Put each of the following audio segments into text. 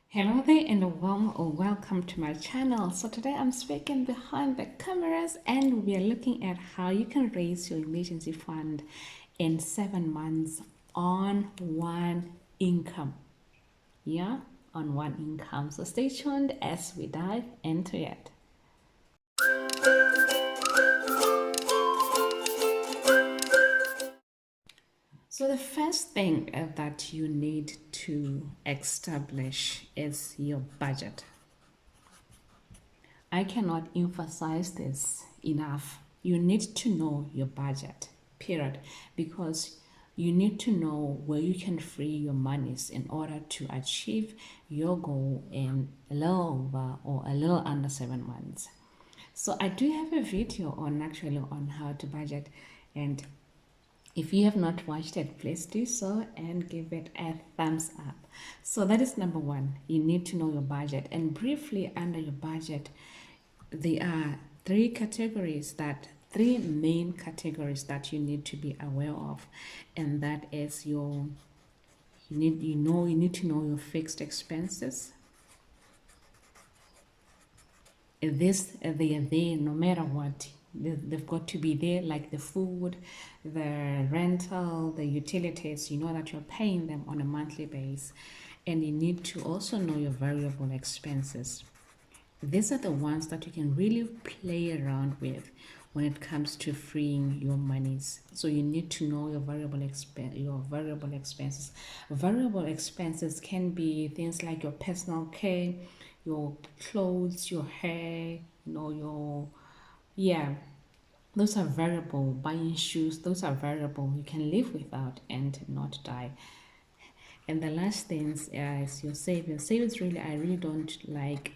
Hello there and a warm welcome to my channel. So today I'm speaking behind the cameras and we are looking at how you can raise your emergency fund in 7 months on one income. Yeah, on one income. So stay tuned as we dive into it. So the first thing that you need to establish is your budget. I cannot emphasize this enough. You need to know your budget, period, because you need to know where you can free your monies in order to achieve your goal in a little over or a little under 7 months. So I do have a video on how to budget, and if you have not watched it, please do so and give it a thumbs up. So that is number one. You need to know your budget, and briefly under your budget, there are three main categories that you need to be aware of, and that is you need to know your fixed expenses. They are there no matter what. They've got to be there, like the food, the rental, the utilities. You know that you're paying them on a monthly basis, and you need to also know your variable expenses. These are the ones that you can really play around with when it comes to freeing your monies. So you need to know your variable expenses. Variable expenses can be things like your personal care, your clothes, your hair, yeah, those are variable. Buying shoes, those are variable. You can live without and not die. And the last things is your savings. Savings, really, I really don't like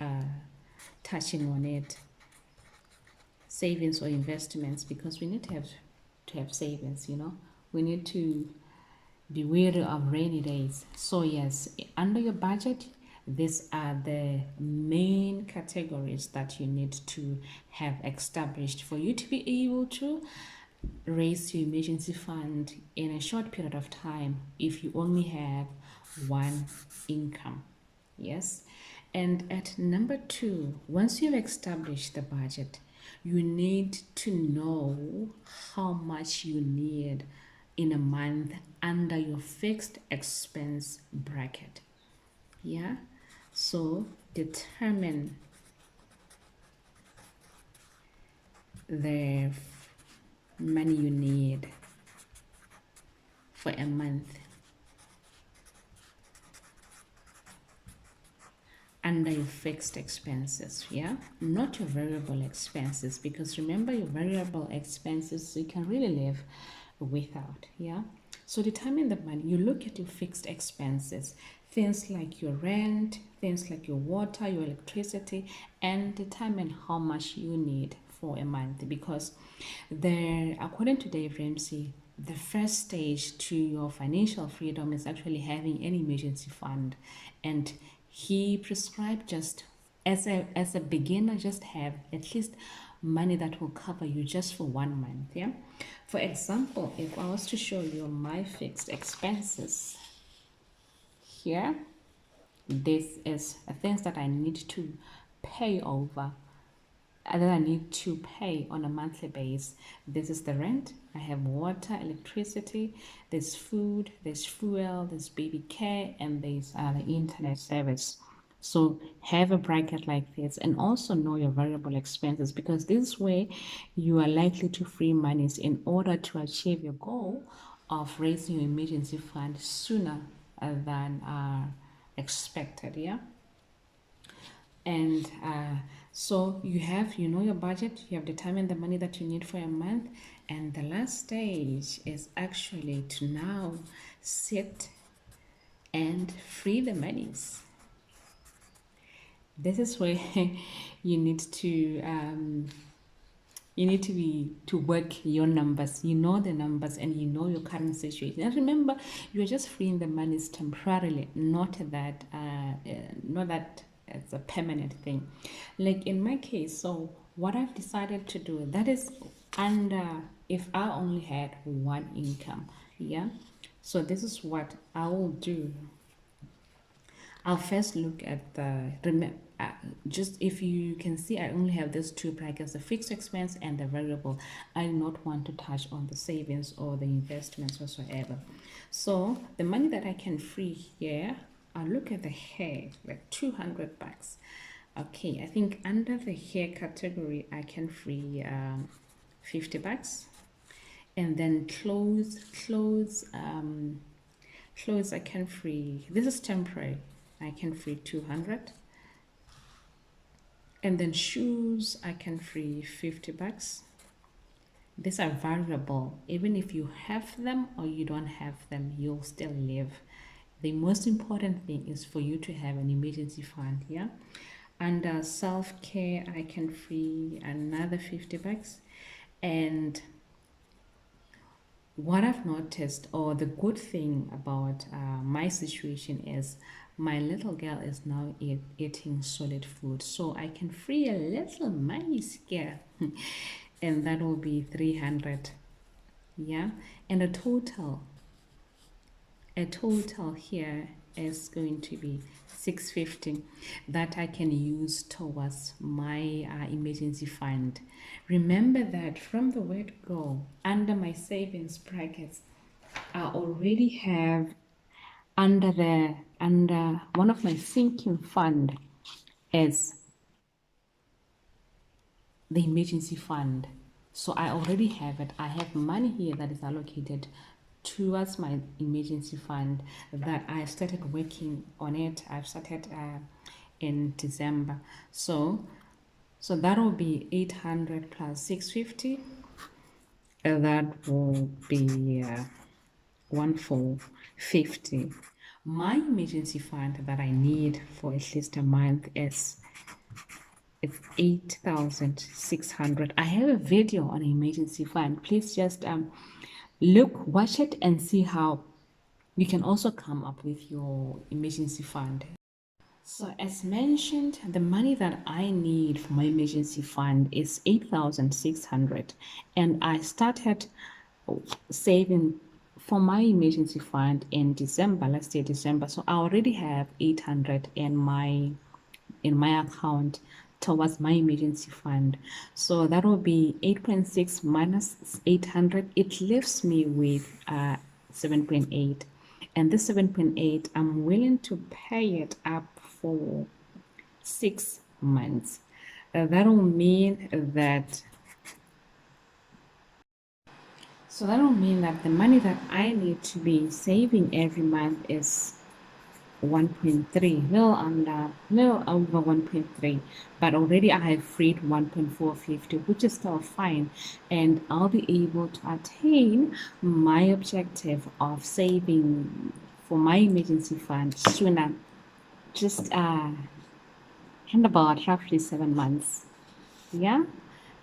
touching on it, savings or investments, because we need to have savings. We need to be wary of rainy days. So yes, under your budget, these are the main categories that you need to have established for you to be able to raise your emergency fund in a short period of time if you only have one income. Yes. And at number two, once you've established the budget, you need to know how much you need in a month under your fixed expense bracket. Yeah. So determine the money you need for a month under your fixed expenses, yeah, not your variable expenses, because remember, your variable expenses you can really live without. Yeah. So determine the money. You look at your fixed expenses, things like your rent, things like your water, your electricity, and determine how much you need for a month, because according to Dave Ramsey, the first stage to your financial freedom is actually having an emergency fund. And he prescribed, just as a beginner, just have at least money that will cover you just for 1 month. Yeah. For example, if I was to show you my fixed expenses here, this is things that I need to pay over, that I need to pay on a monthly basis. This is the rent. I have water, electricity, there's food, there's fuel, there's baby care, and there's the internet service. So have a bracket like this, and also know your variable expenses, because this way you are likely to free monies in order to achieve your goal of raising your emergency fund sooner than expected. Yeah. And so you know your budget, you have determined the money that you need for a month, and the last stage is actually to now sit and free the monies. This is where you need to work your numbers. You know the numbers and you know your current situation. And remember, you're just freeing the monies temporarily, not that it's a permanent thing. Like in my case, so what I've decided to do, that is under, if I only had one income. Yeah. So this is what I will do. I'll first look at the just if you can see, I only have these two brackets, the fixed expense and the variable. I do not want to touch on the savings or the investments whatsoever. So the money that I can free here, I'll look at the hair, like 200 bucks. Okay, I think under the hair category, I can free 50 bucks. And then clothes I can free, this is temporary, I can free 200. And then shoes I can free 50 bucks. These are variable. Even if you have them or you don't have them, you'll still live. The most important thing is for you to have an emergency fund. Yeah. Under self-care I can free another 50 bucks. And what I've noticed, or the good thing about my situation, is my little girl is now eating solid food, so I can free a little money here, and that will be 300. Yeah, and a total here is going to be 650 that I can use towards my emergency fund. Remember that from the word go, under my savings brackets, I already have under one of my sinking fund is the emergency fund. So I already have it. I have money here that is allocated towards my emergency fund that I started working on it. I've started in December. So that will be 800 plus 650. That will be 1450. My emergency fund that I need for at least a month is it's 8,600. I have a video on emergency fund. Please just watch it and see how you can also come up with your emergency fund. So as mentioned, the money that I need for my emergency fund is 8,600, and I started saving for my emergency fund in December, let's say December. So I already have 800 in my account towards my emergency fund. So that will be 8.6 minus 800. It leaves me with 7.8. And this 7.8, I'm willing to pay it up for 6 months. That will mean that the money that I need to be saving every month is 1.3, little over 1.3, but already I have freed 1.450, which is still fine, and I'll be able to attain my objective of saving for my emergency fund sooner, just in about roughly 7 months. Yeah.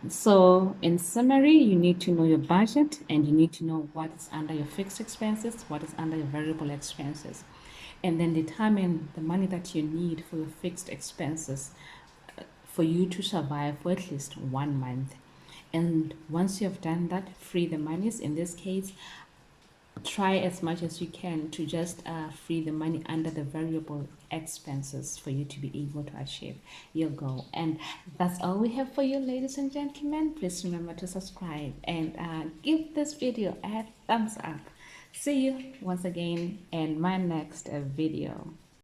So in summary, you need to know your budget, and you need to know what is under your fixed expenses, what is under your variable expenses, and then determine the money that you need for your fixed expenses for you to survive for at least 1 month. And once you have done that, free the monies. In this case, try as much as you can to just free the money under the variable expenses for you to be able to achieve your goal. And that's all we have for you, ladies and gentlemen. Please remember to subscribe and give this video a thumbs up. See you once again in my next video.